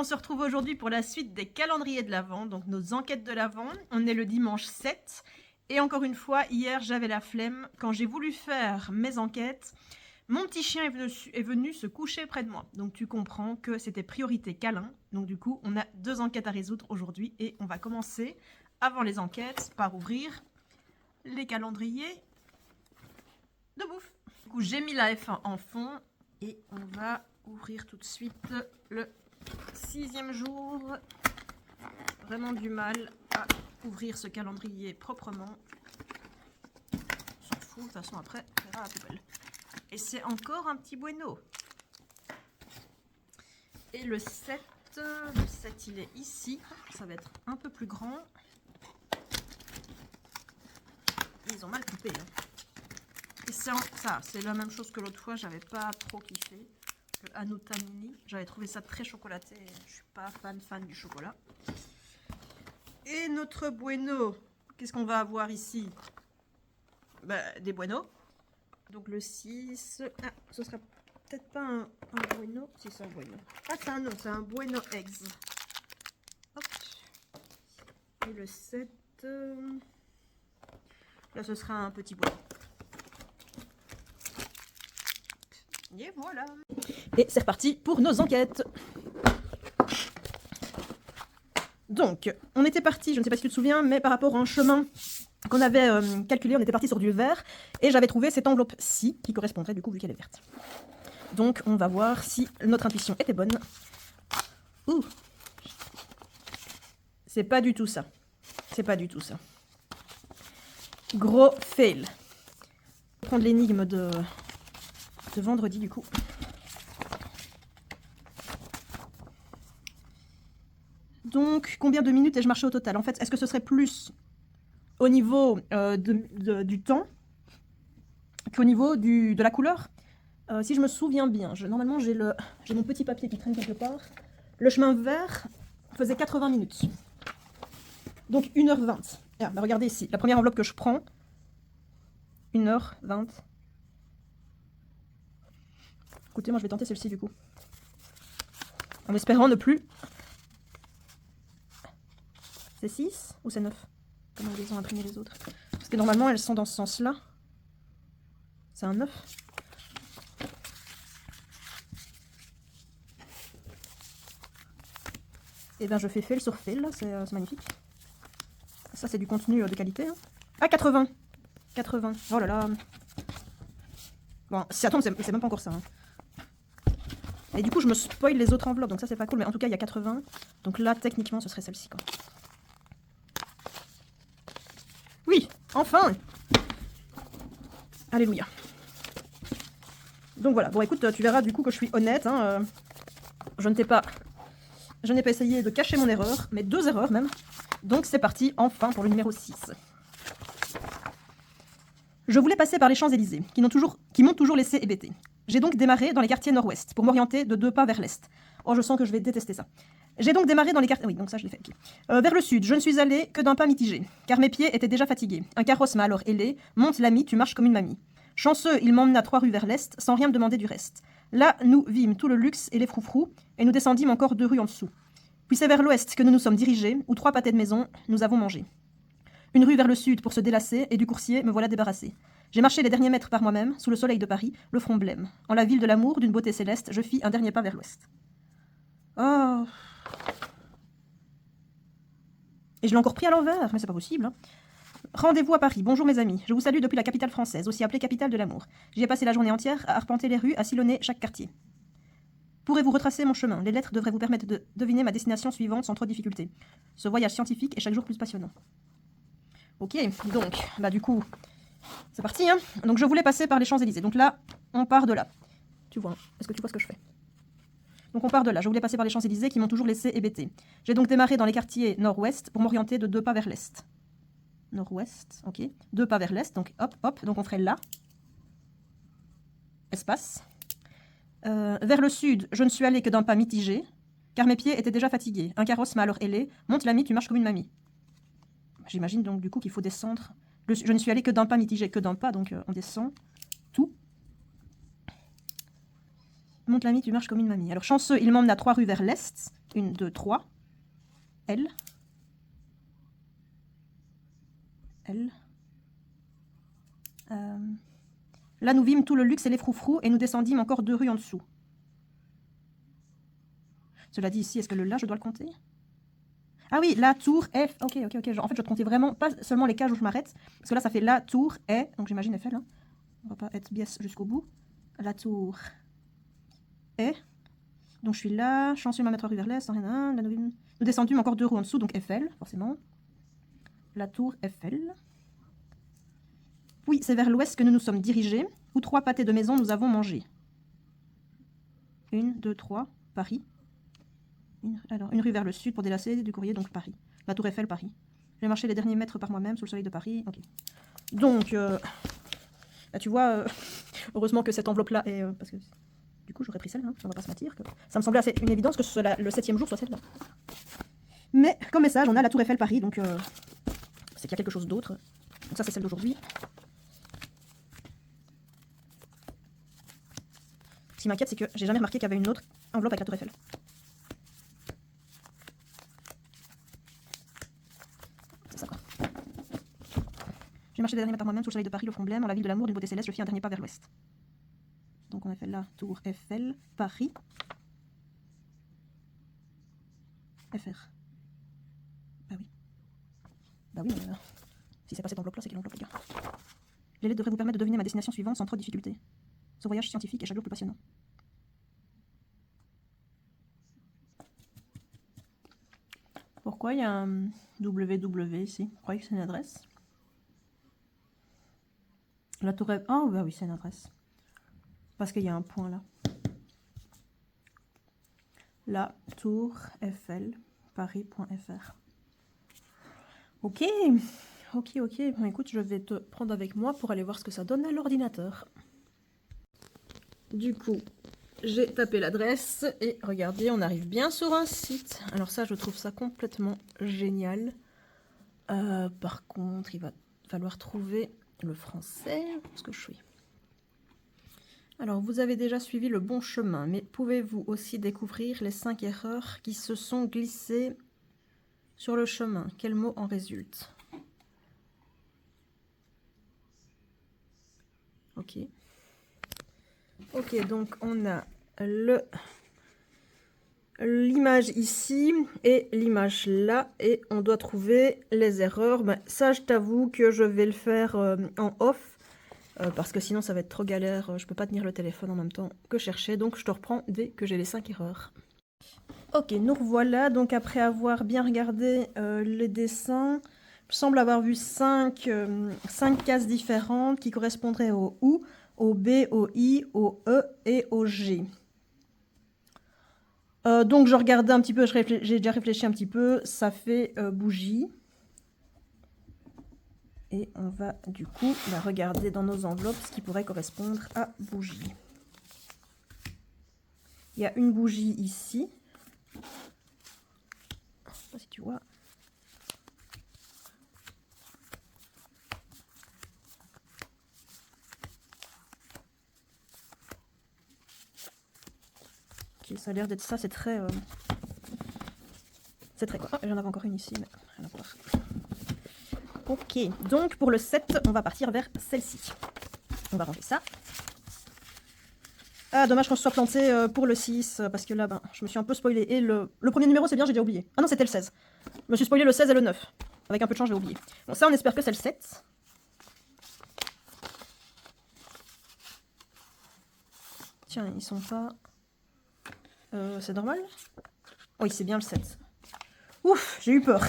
on se retrouve aujourd'hui pour la suite des calendriers de l'Avent, donc nos enquêtes de l'Avent. On est le dimanche 7. Et encore une fois, hier, j'avais la flemme. Quand j'ai voulu faire mes enquêtes, mon petit chien est venu se coucher près de moi. Donc tu comprends que c'était priorité câlin. Donc du coup, on a 2 enquêtes à résoudre aujourd'hui. Et on va commencer, avant les enquêtes, par ouvrir les calendriers de bouffe. Du coup, j'ai mis la F1 en fond. Et on va ouvrir tout de suite le 6e jour. Vraiment du mal à ouvrir ce calendrier proprement. On s'en fout, de toute façon après, on verra à la poubelle. Et c'est encore un petit bueno. Et le 7, il est ici. Ça va être un peu plus grand. Ils ont mal coupé. Hein. Et c'est la même chose que l'autre fois, j'avais pas trop kiffé. Le Hanuta Mini, j'avais trouvé ça très chocolaté. Je suis pas fan du chocolat. Et notre bueno, qu'est-ce qu'on va avoir ici? Des buenos. Donc le 6, ce sera peut-être pas un bueno. Si, c'est un bueno. Ah, c'est un bueno eggs. Hop. Et le 7, là ce sera un petit bueno. Et voilà. Et c'est reparti pour nos enquêtes. Donc, on était parti, je ne sais pas si tu te souviens, mais par rapport à un chemin qu'on avait calculé, on était parti sur du vert, et j'avais trouvé cette enveloppe-ci, qui correspondrait du coup, vu qu'elle est verte. Donc, on va voir si notre intuition était bonne. Ouh! C'est pas du tout ça. C'est pas du tout ça. Gros fail. Je vais prendre l'énigme de vendredi, du coup. Donc, combien de minutes ai-je marché au total? En fait, est-ce que ce serait plus au niveau du temps qu'au niveau de la couleur? Si je me souviens bien, normalement j'ai mon petit papier qui traîne quelque part. Le chemin vert faisait 80 minutes. Donc 1h20. Ah, bah regardez ici, la première enveloppe que je prends, 1h20. Écoutez, moi je vais tenter celle-ci du coup. En espérant ne plus... C'est 6 ou c'est 9? Comment ils ont imprimé les autres? Parce que normalement elles sont dans ce sens-là. C'est un 9. Et bien je fais fail sur fail, là, c'est magnifique. Ça c'est du contenu de qualité. Hein. Ah, 80. 80. Oh là là. Bon, si attends, c'est même pas encore ça. Hein. Et du coup je me spoil les autres enveloppes, donc ça c'est pas cool. Mais en tout cas il y a 80. Donc là techniquement ce serait celle-ci quoi. Oui, enfin! Alléluia. Donc voilà, bon écoute, tu verras du coup que je suis honnête. Hein, je n'ai pas essayé de cacher mon erreur, mais 2 erreurs même. Donc c'est parti, enfin, pour le numéro 6. Je voulais passer par les Champs-Élysées, qui m'ont toujours laissé hébété. J'ai donc démarré dans les quartiers nord-ouest, pour m'orienter de 2 pas vers l'est. Oh, je sens que je vais détester ça. J'ai donc démarré dans les quartiers... Oui, donc ça je l'ai fait, ok. Vers le sud, je ne suis allée que d'un pas mitigé, car mes pieds étaient déjà fatigués. Un carrosse m'a alors ailé. Monte l'ami, tu marches comme une mamie. Chanceux, il m'emmena 3 rues vers l'est, sans rien me demander du reste. Là, nous vîmes tout le luxe et les froufrous, et nous descendîmes encore 2 rues en dessous. Puis c'est vers l'ouest que nous nous sommes dirigés, où 3 pâtés de maison nous avons mangé. Une rue vers le sud pour se délasser, et du coursier me voilà débarrassé. J'ai marché les derniers mètres par moi-même, sous le soleil de Paris, le front blême. En la ville de l'amour, d'une beauté céleste, je fis un dernier pas vers l'ouest. Oh. Et je l'ai encore pris à l'envers, mais c'est pas possible. Hein. Rendez-vous à Paris. Bonjour mes amis. Je vous salue depuis la capitale française, aussi appelée capitale de l'amour. J'y ai passé la journée entière à arpenter les rues, à sillonner chaque quartier. Pourrez-vous retracer mon chemin? Les lettres devraient vous permettre de deviner ma destination suivante sans trop de difficulté. Ce voyage scientifique est chaque jour plus passionnant. Ok, donc, bah du coup, c'est parti. Hein. Donc je voulais passer par les Champs-Élysées. Donc là, on part de là. Tu vois, est-ce que tu vois ce que je fais? Donc on part de là. Je voulais passer par les Champs-Élysées qui m'ont toujours laissé hébété. J'ai donc démarré dans les quartiers nord-ouest pour m'orienter de 2 pas vers l'est. Nord-ouest, ok. 2 pas vers l'est, donc hop, hop. Donc on ferait là. Espace. Vers le sud, je ne suis allée que d'un pas mitigé, car mes pieds étaient déjà fatigués. Un carrosse m'a alors ailé. Monte l'ami, tu marches comme une mamie. J'imagine donc du coup qu'il faut descendre. Je ne suis allée que d'un pas mitigé, que d'un pas, donc on descend tout. Monte l'ami, tu marches comme une mamie. Alors chanceux, il m'emmena 3 rues vers l'est. 1, 2, 3. L. L. Là, nous vîmes tout le luxe et les froufrous et nous descendîmes encore 2 rues en dessous. Cela dit, ici, est-ce que le là, je dois le compter? Ah oui, la tour F. Ok. En fait, je comptais vraiment pas seulement les cages où je m'arrête. Parce que là, ça fait la tour est. Donc, j'imagine FL. Hein. On va pas être biais jusqu'au bout. La tour est. Donc, je suis là. Chanceux ma mettre rue vers l'est. Nous descendîmes encore 2 rues en dessous. Donc, FL, forcément. La tour FL. Oui, c'est vers l'ouest que nous nous sommes dirigés, où 3 pâtés de maison nous avons mangé. 1, 2, 3, Paris. Une rue vers le sud pour délacer du courrier, donc Paris. La tour Eiffel, Paris. Je vais marcher les derniers mètres par moi-même sous le soleil de Paris. Ok. Donc, là, tu vois, heureusement que cette enveloppe-là est... parce que du coup, j'aurais pris celle-là, hein, on va pas se mentir. Ça me semblait assez une évidence que le 7e jour soit celle-là. Mais comme message, on a la tour Eiffel, Paris, donc c'est qu'il y a quelque chose d'autre. Donc ça, c'est celle d'aujourd'hui. Ce qui m'inquiète, c'est que j'ai jamais remarqué qu'il y avait une autre enveloppe avec la tour Eiffel. C'est ça, quoi. J'ai marché les derniers mètres par moi-même sous le soleil de Paris, le front blême, dans la ville de l'amour, d'une beauté céleste, je fis un dernier pas vers l'ouest. Donc on a fait la tour Eiffel, Paris. FR. Bah oui. Bah oui, mais si c'est pas cette enveloppe-là, c'est quelle enveloppe, les gars? Les lettres devraient vous permettre de deviner ma destination suivante sans trop de difficulté. Ce voyage scientifique est chaque jour plus passionnant. Pourquoi il y a un www ici? Vous croyez que c'est une adresse? La tour Eiffel... Oh, bah oui, c'est une adresse. Parce qu'il y a un point là. La tour Eiffel, Paris.fr. Ok. Bon, écoute, je vais te prendre avec moi pour aller voir ce que ça donne à l'ordinateur. Du coup, j'ai tapé l'adresse et regardez, on arrive bien sur un site. Alors ça, je trouve ça complètement génial. Par contre, il va falloir trouver le français. Où est-ce que je suis? Alors, vous avez déjà suivi le bon chemin, mais pouvez-vous aussi découvrir les 5 erreurs qui se sont glissées sur le chemin? Quel mot en résulte? Ok. Ok, donc on a l'image ici et l'image là, et on doit trouver les erreurs. Ben, ça, je t'avoue que je vais le faire en off, parce que sinon ça va être trop galère. Je peux pas tenir le téléphone en même temps que chercher, donc je te reprends dès que j'ai les 5 erreurs. Ok, nous revoilà. Donc après avoir bien regardé les dessins, je semble avoir vu 5 cases différentes qui correspondraient au OU, au B, au I, au E et au G. Donc je regardais un petit peu, j'ai déjà réfléchi un petit peu, ça fait bougie. Et on va du coup regarder dans nos enveloppes ce qui pourrait correspondre à bougie. Il y a une bougie ici. Je sais pas si tu vois. Ok, ça a l'air d'être ça, c'est très... C'est très quoi. Oh, j'en avais encore une ici, mais rien à voir. Ok, donc pour le 7, on va partir vers celle-ci. On va ranger ça. Ah, dommage qu'on se soit planté pour le 6, parce que là, ben, je me suis un peu spoilé. Et le premier numéro, c'est bien, j'ai déjà oublié. Ah non, c'était le 16. Je me suis spoilé le 16 et le 9. Avec un peu de chance, j'ai oublié. Bon, ça, on espère que c'est le 7. Tiens, ils sont pas... c'est normal? Oui, c'est bien le 7. Ouf, j'ai eu peur.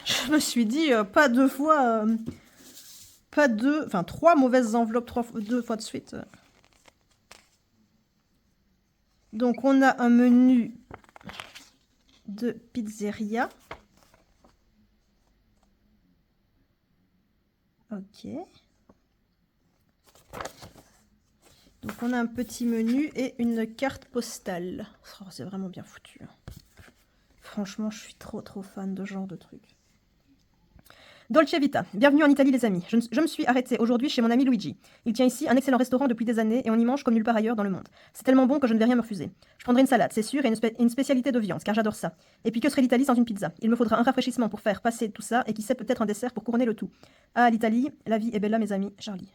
Je me suis dit, pas 2 fois... pas 2... Enfin, 3 mauvaises enveloppes 2 fois de suite. Donc, on a un menu de pizzeria. Ok. Donc, on a un petit menu et une carte postale. Oh, c'est vraiment bien foutu. Franchement, je suis trop fan de ce genre de truc. Dolce Vita. Bienvenue en Italie, les amis. Je me suis arrêtée aujourd'hui chez mon ami Luigi. Il tient ici un excellent restaurant depuis des années et on y mange comme nulle part ailleurs dans le monde. C'est tellement bon que je ne vais rien me refuser. Je prendrai une salade, c'est sûr, et une spécialité de viande, car j'adore ça. Et puis que serait l'Italie sans une pizza? Il me faudra un rafraîchissement pour faire passer tout ça et qui sait peut-être un dessert pour couronner le tout. Ah, l'Italie, la vie est bella, mes amis. Charlie.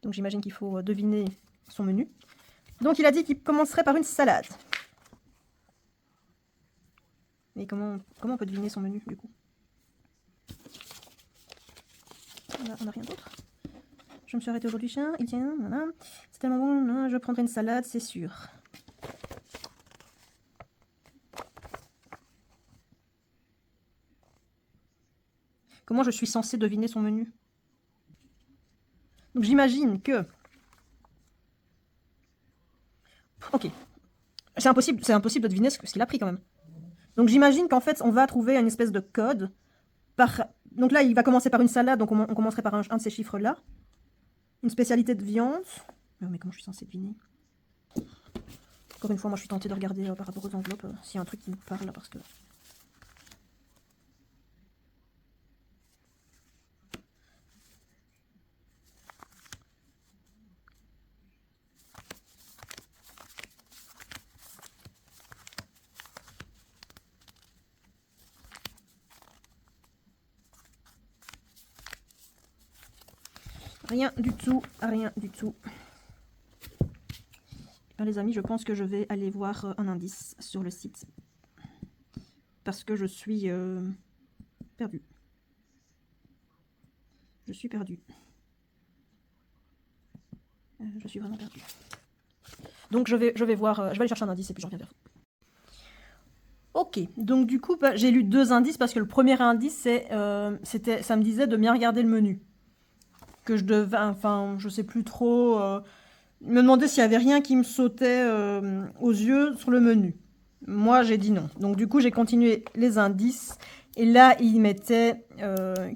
Donc j'imagine qu'il faut deviner son menu. Donc il a dit qu'il commencerait par une salade. Mais comment on peut deviner son menu du coup? On n'a rien d'autre. Je me suis arrêtée aujourd'hui, chien. Il tient, voilà. C'est tellement bon. Je prendrai une salade, c'est sûr. Comment je suis censée deviner son menu? Donc j'imagine que... Ok. C'est impossible de deviner ce qu'il a pris quand même. Donc j'imagine qu'en fait, on va trouver une espèce de code. Donc là, il va commencer par une salade, donc on commencerait par un de ces chiffres-là. Une spécialité de viande. Mais comment je suis censée deviner? Encore une fois, moi je suis tentée de regarder par rapport aux enveloppes s'il y a un truc qui me parle là, parce que... Rien du tout, rien du tout. Ben, les amis, je pense que je vais aller voir un indice sur le site. Parce que je suis perdue. Je suis perdue. Je suis vraiment perdue. Donc je vais voir, je vais aller chercher un indice et puis je reviens vers vous. Ok, donc du coup, j'ai lu 2 indices parce que le premier indice, ça me disait de bien regarder le menu. Que je devais, enfin, je sais plus trop, me demander s'il y avait rien qui me sautait aux yeux sur le menu. Moi, j'ai dit non. Donc du coup, j'ai continué les indices. Et là, il mettait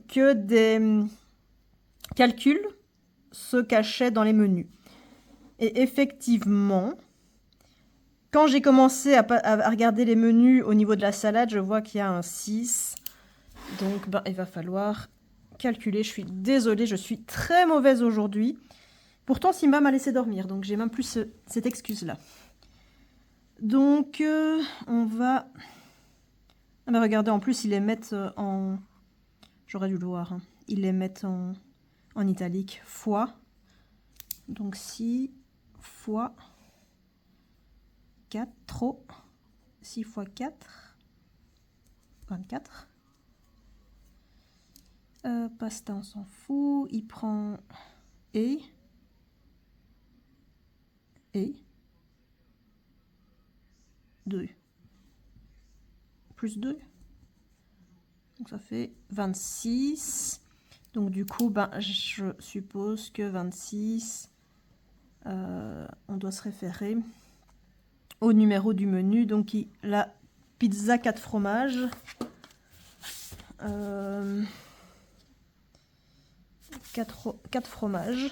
que des calculs se cachaient dans les menus. Et effectivement, quand j'ai commencé à regarder les menus au niveau de la salade, je vois qu'il y a un 6. Donc, il va falloir calculer. Je suis désolée, je suis très mauvaise aujourd'hui. Pourtant, Simba m'a laissé dormir, donc j'ai même plus cette excuse-là. Donc, on va... Ah ben regardez, en plus, ils les mettent en... J'aurais dû le voir. Hein. Ils les mettent en italique. Fois. Donc, 6 fois 4. Trop. 6 fois 4. 24. Pasta, on s'en fout. Il prend... Et... 2. Plus 2. Donc ça fait 26. Donc du coup, je suppose que 26, on doit se référer au numéro du menu. Donc la pizza 4 fromages. 4 fromages.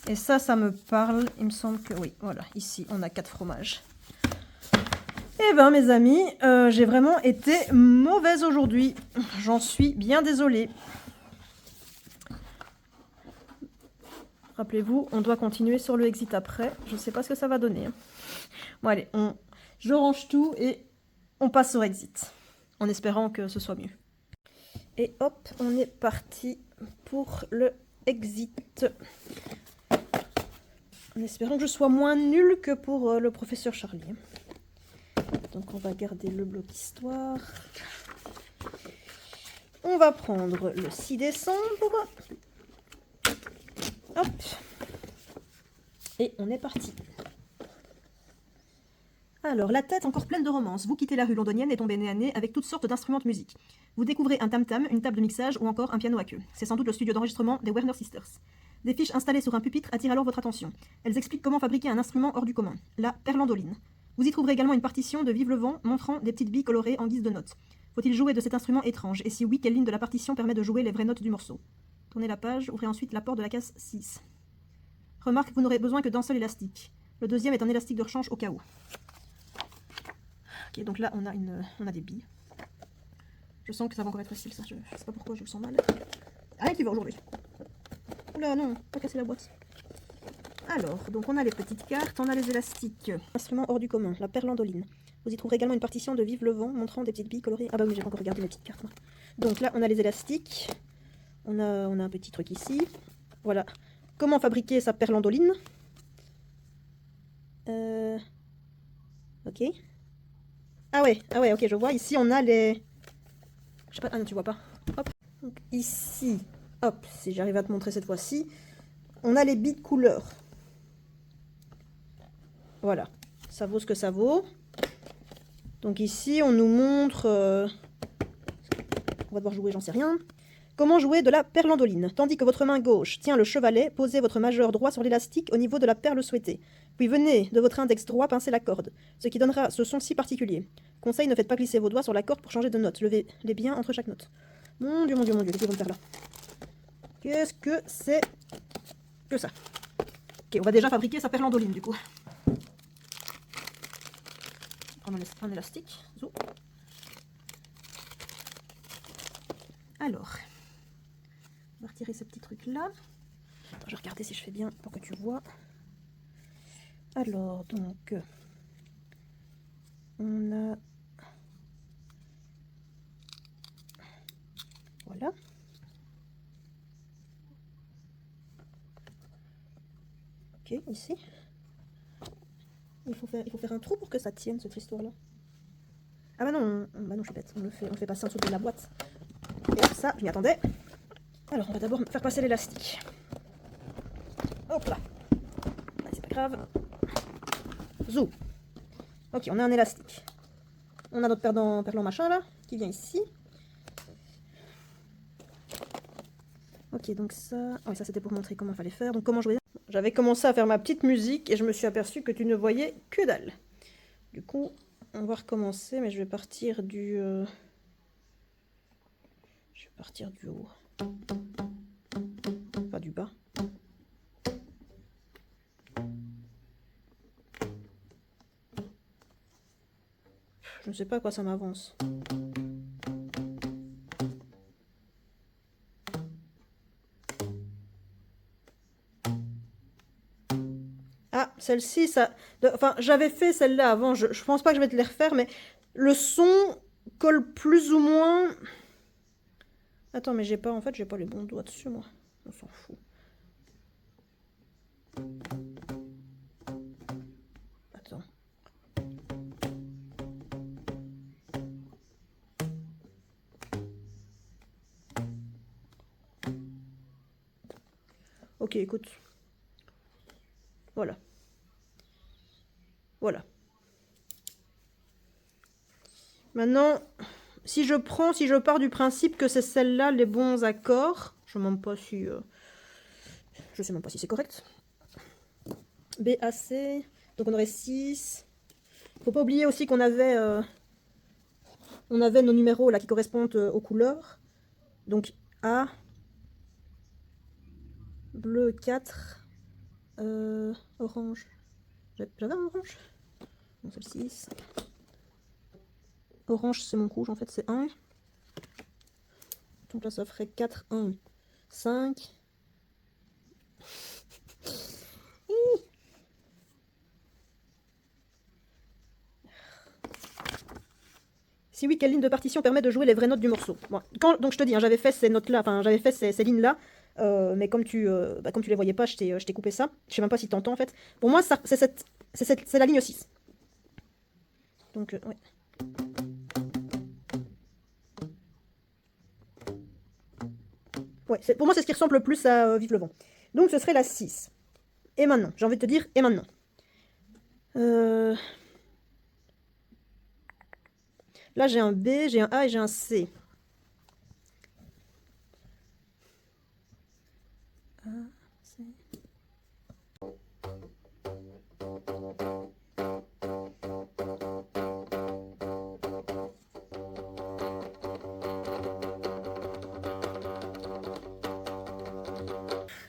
Et ça me parle. Il me semble que oui, voilà, ici on a 4 fromages. Eh ben mes amis, j'ai vraiment été mauvaise aujourd'hui. J'en suis bien désolée. Rappelez-vous, on doit continuer sur le exit après. Je ne sais pas ce que ça va donner. Bon allez, je range tout et on passe au exit. En espérant que ce soit mieux. Et hop, on est parti pour le exit. En espérant que je sois moins nulle que pour le professeur Charlie. Donc on va garder le bloc histoire. On va prendre le 6 décembre. Hop. Et on est parti. Alors, la tête encore pleine de romances. Vous quittez la rue londonienne et tombez nez à nez avec toutes sortes d'instruments de musique. Vous découvrez un tam-tam, une table de mixage ou encore un piano à queue. C'est sans doute le studio d'enregistrement des Werner Sisters. Des fiches installées sur un pupitre attirent alors votre attention. Elles expliquent comment fabriquer un instrument hors du commun, la perlandoline. Vous y trouverez également une partition de Vive le vent montrant des petites billes colorées en guise de notes. Faut-il jouer de cet instrument étrange? Et si oui, quelle ligne de la partition permet de jouer les vraies notes du morceau? Tournez la page, ouvrez ensuite la porte de la case 6. Remarque que vous n'aurez besoin que d'un seul élastique. Le deuxième est un élastique de rechange au cas où. Ok, donc là on a des billes. Je sens que ça va encore être facile, ça. Je sais pas pourquoi, je le sens mal. Rien qui va aujourd'hui. Oula, non, pas casser la boîte. Alors, donc on a les petites cartes, on a les élastiques. Instrument hors du commun, la perlandoline. Vous y trouverez également une partition de Vive le vent montrant des petites billes colorées. Ah bah oui, j'ai pas encore regardé mes petites cartes. Moi. Donc là, on a les élastiques. On a un petit truc ici. Voilà. Comment fabriquer sa perlandoline. Ok. Ah ouais, ok, je vois. Ici, on a les... Je sais pas, ah non, tu vois pas. Hop. Donc ici, hop, si j'arrive à te montrer cette fois-ci, on a les billes de couleur. Voilà. Ça vaut ce que ça vaut. Donc ici, on nous montre... On va devoir jouer, j'en sais rien. Comment jouer de la perlandoline. Tandis que votre main gauche tient le chevalet, posez votre majeur droit sur l'élastique au niveau de la perle souhaitée. Puis venez de votre index droit pincer la corde, ce qui donnera ce son si particulier. Conseil, ne faites pas glisser vos doigts sur la corde pour changer de note. Levez-les bien entre chaque note. Mon Dieu, qu'est-ce qu'ils vont me faire là? Qu'est-ce que c'est que ça? Ok, on va déjà fabriquer sa perlandoline du coup. Prendre un élastique. Zou. Alors, on va retirer ce petit truc là. Attends, je vais regarder si je fais bien pour que tu vois. Alors, donc, on a... Voilà. Ok, ici. Il faut faire un trou pour que ça tienne, cette histoire-là. Ah bah non, bah non, je suis bête. On le fait passer en dessous de la boîte. Et hop, ça, je m'y attendais. Alors, on va d'abord faire passer l'élastique. Hop là. C'est pas grave. Zou. Ok, on a un élastique. On a notre perlant machin là, qui vient ici. Ok, donc ça... Ah oui, ça c'était pour montrer comment il fallait faire. Donc comment jouer. J'avais commencé à faire ma petite musique et je me suis aperçue que tu ne voyais que dalle. Du coup, on va recommencer, mais je vais partir du... Je vais partir du haut. Pas du bas. Je ne sais pas à quoi ça m'avance. Ah, celle-ci, ça... Enfin, j'avais fait celle-là avant. Je pense pas que je vais te les refaire, mais le son colle plus ou moins... Attends, mais j'ai pas... En fait, j'ai pas les bons doigts dessus, moi. On s'en fout. Attends. Ok, écoute. Voilà. Voilà. Maintenant, si je pars du principe que c'est celle-là les bons accords, je ne sais même pas si... je sais même pas si c'est correct. B, A, C. Donc on aurait 6. Faut pas oublier aussi qu'on avait... on avait nos numéros là qui correspondent aux couleurs. Donc A, bleu 4, orange. J'avais un orange. Donc c'est le 6. Orange c'est mon rouge en fait, c'est 1. Donc là ça ferait 4, 1, 5. Si oui, quelle ligne de partition permet de jouer les vraies notes du morceau? Bon, donc je te dis, hein, j'avais fait ces notes-là, enfin j'avais fait ces lignes-là, mais comme tu les voyais pas, je t'ai coupé ça. Je sais même pas si tu entends en fait. Pour moi, c'est la ligne 6. Donc, ouais. Ouais, pour moi, c'est ce qui ressemble le plus à Vive le vent. Donc, ce serait la 6. Et maintenant, j'ai envie de te dire, et maintenant. Là, j'ai un B, j'ai un A et j'ai un C. A, C.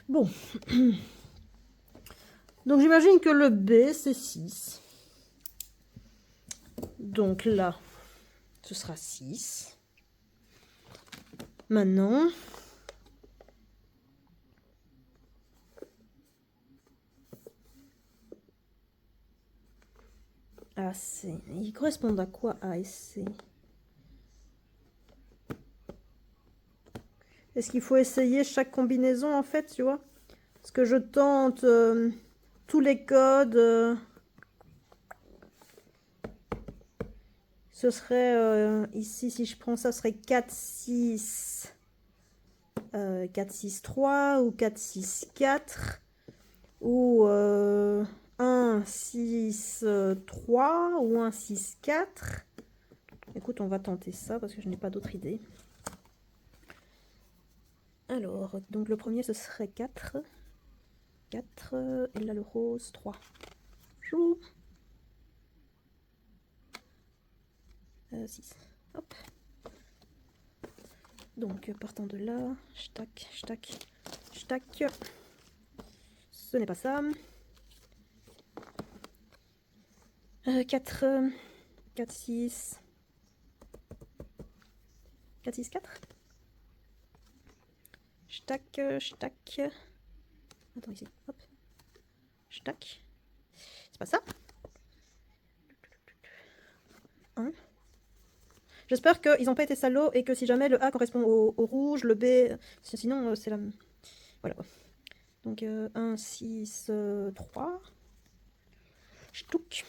Bon. Donc j'imagine que le B, c'est 6. Donc là, ce sera 6. Maintenant, AC. Ils correspondent à quoi A et C? Est-ce qu'il faut essayer chaque combinaison en fait, tu vois? Est-ce que je tente tous les codes ce serait ici, si je prends ça, ce serait 4, 6, 4, 6, 3 ou 4, 6, 4 ou 1, 6, 3 ou 1, 6, 4. Écoute, on va tenter ça parce que je n'ai pas d'autre idée. Alors, donc le premier ce serait 4. 4, et là le rose 3. Chou. 6. Hop. Donc partant de là, tac, tac, tac. Ce n'est pas ça. 4, 4, 6. 4, 6, 4. Tac, tac. Attends ici, hop. Tac. C'est pas ça. 1. J'espère qu'ils n'ont pas été salauds et que si jamais le A correspond au rouge, le B... Sinon, c'est la... Voilà. Donc, 1, 6, 3. Ch'touk.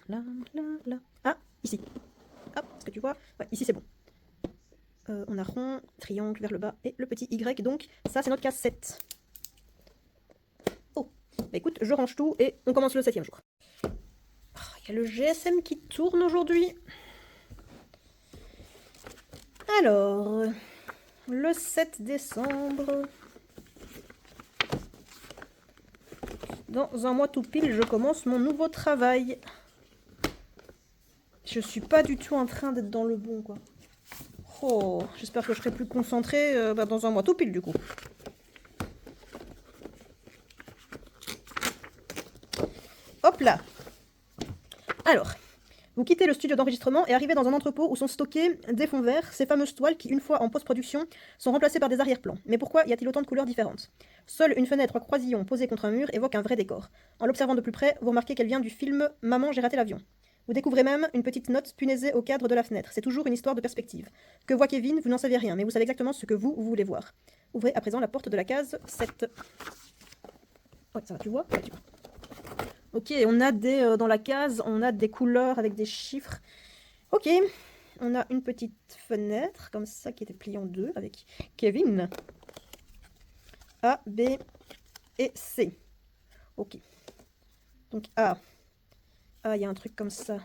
Là, là, là. Ah, ici. Hop, est-ce que tu vois? Ouais, ici c'est bon. On a rond, triangle vers le bas et le petit Y. Donc, ça, c'est notre case 7. Oh, bah écoute, je range tout et on commence le 7e jour. Il y a le GSM qui tourne aujourd'hui. Alors, le 7 décembre, dans un mois tout pile, je commence mon nouveau travail. Je suis pas du tout en train d'être dans le bon, quoi. Oh, j'espère que je serai plus concentrée dans un mois tout pile, du coup. Hop là. Alors, vous quittez le studio d'enregistrement et arrivez dans un entrepôt où sont stockés des fonds verts, ces fameuses toiles qui, une fois en post-production, sont remplacées par des arrière-plans. Mais pourquoi y a-t-il autant de couleurs différentes? Seule une fenêtre à croisillon posée contre un mur évoque un vrai décor. En l'observant de plus près, vous remarquez qu'elle vient du film « Maman, j'ai raté l'avion ». Vous découvrez même une petite note punaisée au cadre de la fenêtre. C'est toujours une histoire de perspective. Que voit Kevin? Vous n'en savez rien, mais vous savez exactement ce que vous voulez voir. Ouvrez à présent la porte de la case 7. Ouais, ça va, tu vois? Ouais, tu vois. Ok, on a dans la case, on a des couleurs avec des chiffres. Ok, on a une petite fenêtre comme ça qui était pliée en deux avec Kevin. A, B et C. Ok. Donc A. A, il y a un truc comme ça.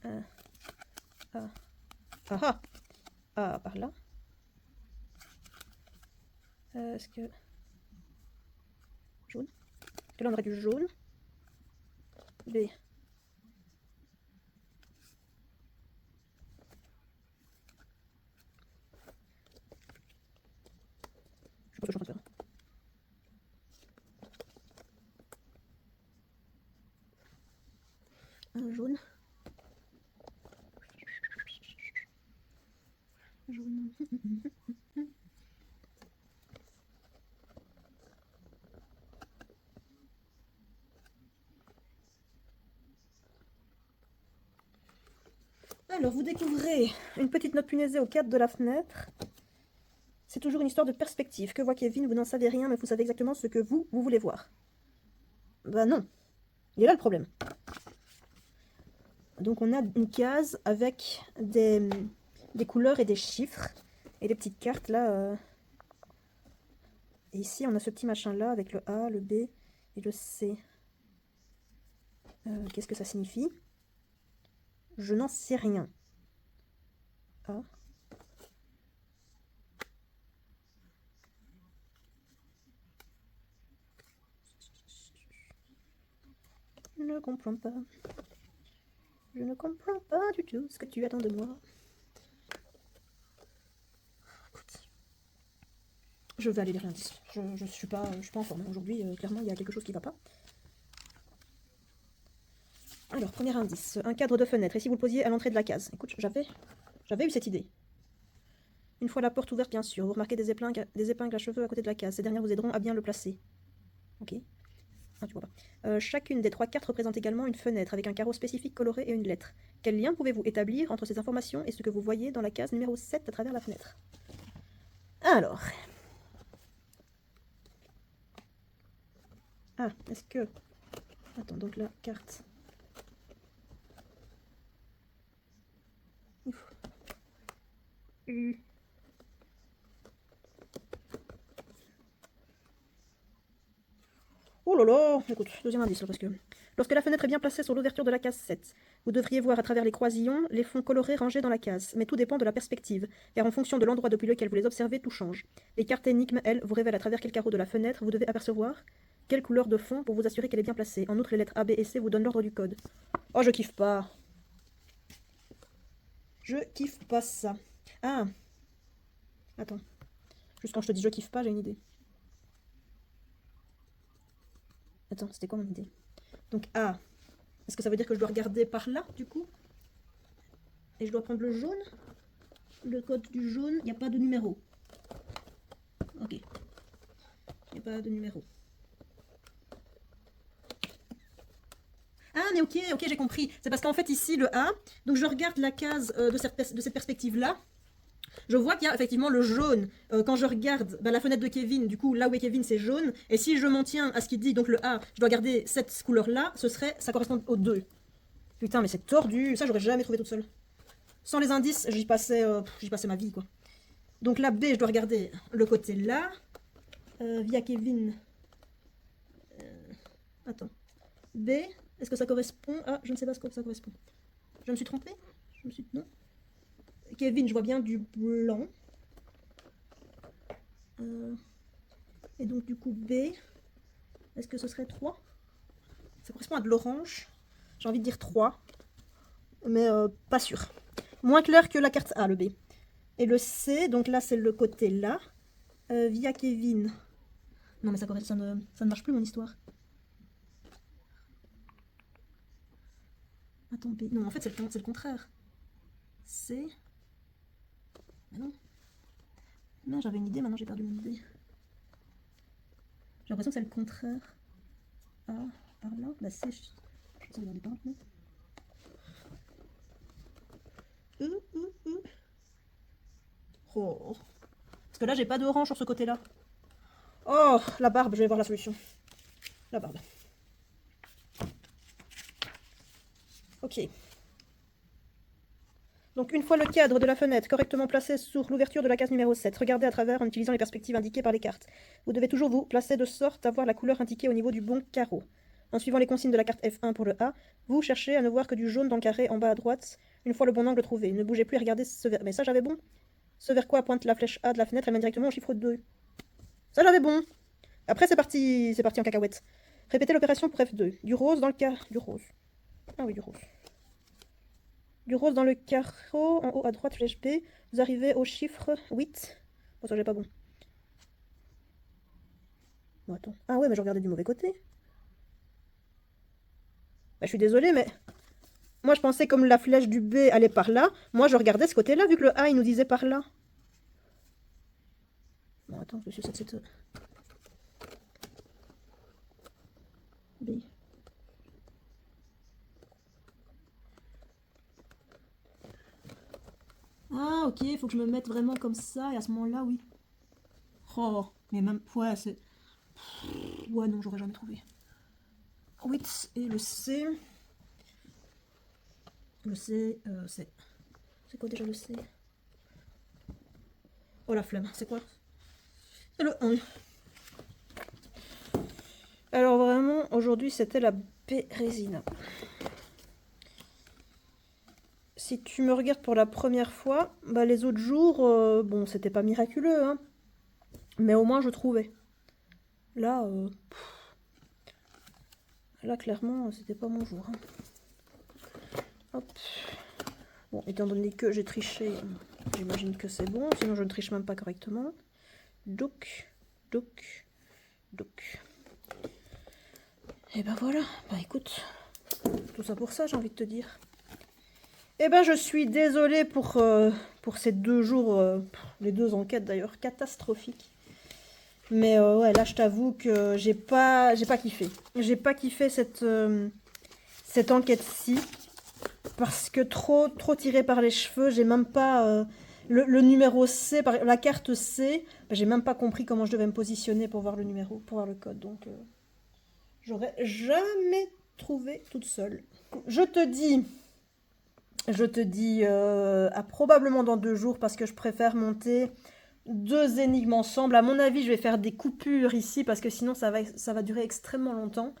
A. A. Ah ah. A par là. Est-ce que... Jaune. Est-ce que là on aurait du jaune? B. Je sais pas ce que je suis en train de faire. Un jaune. Jaune. Alors, vous découvrez une petite note punaisée au cadre de la fenêtre. C'est toujours une histoire de perspective. Que voit Kevin? Vous n'en savez rien, mais vous savez exactement ce que vous voulez voir. Bah non. Il est là le problème. Donc on a une case avec des couleurs et des chiffres. Et des petites cartes là. Et ici on a ce petit machin là avec le A, le B et le C. Qu'est-ce que ça signifie? Je n'en sais rien. A. Je ne comprends pas. Je ne comprends pas du tout ce que tu attends de moi. Je vais aller lire l'indice. Je suis pas en forme. Aujourd'hui, clairement, il y a quelque chose qui ne va pas. Alors, premier indice, un cadre de fenêtre. Et si vous le posiez à l'entrée de la case? Écoute, j'avais eu cette idée. Une fois la porte ouverte, bien sûr, vous remarquez des épingles à cheveux à côté de la case. Ces dernières vous aideront à bien le placer. Ok. Ah, tu vois pas. Chacune des 3 cartes représente également une fenêtre avec un carreau spécifique coloré et une lettre. Quel lien pouvez-vous établir entre ces informations et ce que vous voyez dans la case numéro 7 à travers la fenêtre? Alors. Ah, est-ce que... Attends, donc la carte... Ouf. Oh là là. Écoute, deuxième indice là, parce que... Lorsque la fenêtre est bien placée sur l'ouverture de la case 7, vous devriez voir à travers les croisillons les fonds colorés rangés dans la case, mais tout dépend de la perspective, car en fonction de l'endroit depuis lequel vous les observez, tout change. Les cartes énigmes, elles, vous révèlent à travers quel carreau de la fenêtre vous devez apercevoir quelle couleur de fond pour vous assurer qu'elle est bien placée. En outre, les lettres A, B et C vous donnent l'ordre du code. Oh, je kiffe pas. Je kiffe pas ça. Ah. Attends. Juste quand je te dis je kiffe pas, j'ai une idée. Attends, c'était quoi mon idée? Donc A. Est-ce que ça veut dire que je dois regarder par là, du coup? Et je dois prendre le jaune? Le code du jaune, il n'y a pas de numéro. Ok. Il n'y a pas de numéro. Ah, mais ok, j'ai compris. C'est parce qu'en fait, ici, le A, donc je regarde la case de cette perspective-là. Je vois qu'il y a effectivement le jaune. Quand je regarde la fenêtre de Kevin, du coup, là où est Kevin, c'est jaune. Et si je m'en tiens à ce qu'il dit, donc le A, je dois garder cette couleur-là, ça correspond aux 2. Putain, mais c'est tordu. Ça, j'aurais jamais trouvé toute seule. Sans les indices, j'y passais ma vie, quoi. Donc là, B, je dois regarder le côté là. Via Kevin. Attends. B, est-ce que ça correspond? Ah, je ne sais pas ce que ça correspond. Je me suis trompée? Non. Kevin, je vois bien du blanc. Et donc, du coup, B, est-ce que ce serait 3? Ça correspond à de l'orange. J'ai envie de dire 3. Mais pas sûr. Moins clair que la carte A, le B. Et le C, donc là, c'est le côté là. Via Kevin. Non, mais ça ne marche plus, mon histoire. Attends, B. Non, en fait, c'est le contraire. C. Mais non. Non, j'avais une idée, maintenant j'ai perdu mon idée. J'ai l'impression que c'est le contraire. A, par là. Bah, C, je sais regarder par là. Oh. Parce que là, j'ai pas d'orange sur ce côté-là. Oh, la barbe, je vais voir la solution. La barbe. Ok. Donc une fois le cadre de la fenêtre correctement placé sur l'ouverture de la case numéro 7, regardez à travers en utilisant les perspectives indiquées par les cartes. Vous devez toujours vous placer de sorte à voir la couleur indiquée au niveau du bon carreau. En suivant les consignes de la carte F1 pour le A, vous cherchez à ne voir que du jaune dans le carré en bas à droite, une fois le bon angle trouvé. Ne bougez plus et regardez ce vers... Mais ça j'avais bon. Ce vers quoi pointe la flèche A de la fenêtre, elle mène directement au chiffre 2. Ça j'avais bon. Après c'est parti en cacahuète. Répétez l'opération pour F2. Du rose dans le carré... Du rose. Ah oui, du rose. Du rose dans le carreau, en haut à droite, flèche B. Vous arrivez au chiffre 8. Bon, ça, j'ai pas bon. Bon, attends. Ah ouais, mais je regardais du mauvais côté. Bah, je suis désolée, mais... Moi, je pensais comme la flèche du B allait par là. Moi, je regardais ce côté-là, vu que le A, il nous disait par là. Bon, attends, je suis cette... B. Ah, ok, il faut que je me mette vraiment comme ça, et à ce moment-là, oui. Oh, mais même... Ouais, c'est... Ouais, non, j'aurais jamais trouvé. 8 et le C... Le C, c'est... C'est quoi déjà le C? Oh la flemme, c'est quoi? C'est le 1. Alors vraiment, aujourd'hui, c'était la Bérésina. Si tu me regardes pour la première fois, bah les autres jours, bon, c'était pas miraculeux, hein. Mais au moins, je trouvais. Là, là clairement, c'était pas mon jour. Hein. Hop. Bon, étant donné que j'ai triché, j'imagine que c'est bon. Sinon, je ne triche même pas correctement. Donc. Et ben voilà. Bah écoute, Tout ça pour ça, j'ai envie de te dire. Eh ben, je suis désolée pour ces 2 jours, les 2 enquêtes d'ailleurs, catastrophiques. Mais ouais, là, je t'avoue que j'ai pas kiffé. J'ai pas kiffé cette enquête-ci. Parce que trop tiré par les cheveux, j'ai même pas... le numéro C, la carte C, ben, j'ai même pas compris comment je devais me positionner pour voir le numéro, pour voir le code. Donc, j'aurais jamais trouvé toute seule. Je te dis à probablement dans 2 jours parce que je préfère monter 2 énigmes ensemble. À mon avis, je vais faire des coupures ici parce que sinon ça va durer extrêmement longtemps.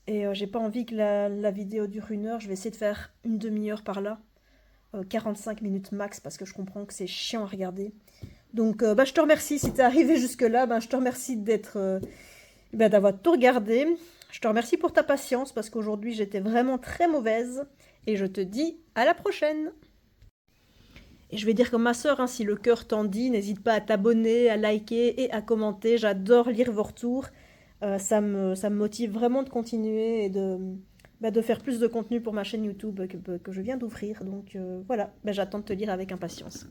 Et j'ai pas envie que la vidéo dure 1 heure. Je vais essayer de faire une demi-heure par là. 45 minutes max parce que je comprends que c'est chiant à regarder. Donc bah, je te remercie si t'es arrivé jusque là. Bah, je te remercie d'avoir tout regardé. Je te remercie pour ta patience parce qu'aujourd'hui j'étais vraiment très mauvaise. Et je te dis à la prochaine. Et je vais dire comme ma soeur, hein, si le cœur t'en dit, n'hésite pas à t'abonner, à liker et à commenter. J'adore lire vos retours. Ça me motive vraiment de continuer et de faire plus de contenu pour ma chaîne YouTube que je viens d'ouvrir. Donc voilà, j'attends de te lire avec impatience.